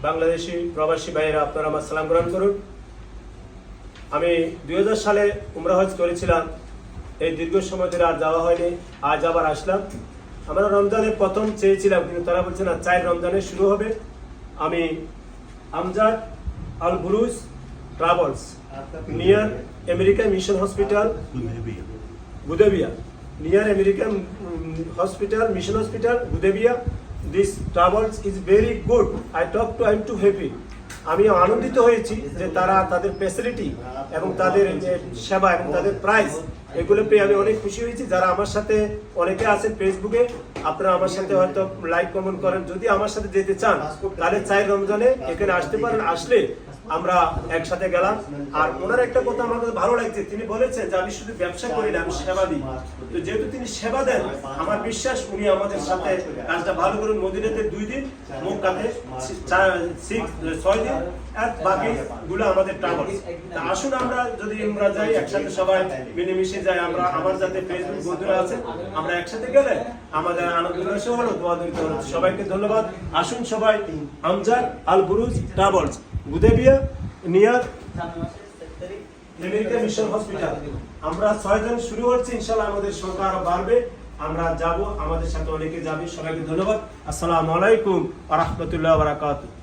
বাংলাদেশি প্রবাসী ভাইয়েরা আপনারা আমার সালাম গ্রহণ করুন। আমি 2000 সালে উমরা হজ করেছিলাম। এই দীর্ঘ সময় ধরে আর যাওয়া হয়নি, আজ আবার আসলাম। আমরা রমজানে প্রথম চেয়েছিলাম, কিন্তু তারা বলছে না, 4 রমজানে শুরু হবে। আমি Amjad Al Buruj travels near American mission hospital Budebia, near American hospital mission hospital Budebia. This travels is very good. I'm too happy. আমি আনন্দিত হয়েছি যে তারা তাদের ফ্যাসিলিটি এবং তাদের যে সেবা এবং তাদের প্রাইস, এগুলো পেয়ে আমি অনেক খুশি হয়েছি। যারা আমার সাথে অনেকে আছেন ফেসবুকে, আপনারা আমার সাথে হয়তো লাইক কমেন্ট করেন। যদি আমার সাথে যেতে চান তাহলে 4 রমজানে এখানে আসতে পারেন। আসলে আমরা একসাথে গেলাম। আর ওনার একটা কথা আমার কাছে ভালো লাগছে, তিনি বলেছেন যে আমি শুধু ব্যবসা করি না, আমি সেবা দিই। তো যেহেতু তিনি সেবা দেন, আমার বিশ্বাস উনি আমাদের সাথে কাজটা ভালো করুন। মদিনাতে 2 দিন, মক্কাতে 6 দিন, আর বাকি গুলো আমাদের ট্রাভেল। আসুন আমরা যদি আমরা যাই একসাথে, সবাই মিলেমিশে যাই। আমরা আমার যাতে ফেসবুক বন্ধুরা আছে, আমরা একসাথে গেলে আমাদের আনন্দ হলো, দোয়াদুরিত হলো। সবাইকে ধন্যবাদ। আসুন সবাই Amjad Al Buruj travels Budebia near American mission hospital. আমরা 6 জন শুরু হচ্ছে, ইনশাআল্লাহ আমাদের সংখ্যা আরো বাড়বে। আমরা যাব, আমাদের সাথে অনেকে যাবে। সবাইকে ধন্যবাদ। আসসালামু আলাইকুম ওয়া রাহমাতুল্লাহি ওয়া বারাকাতুহু।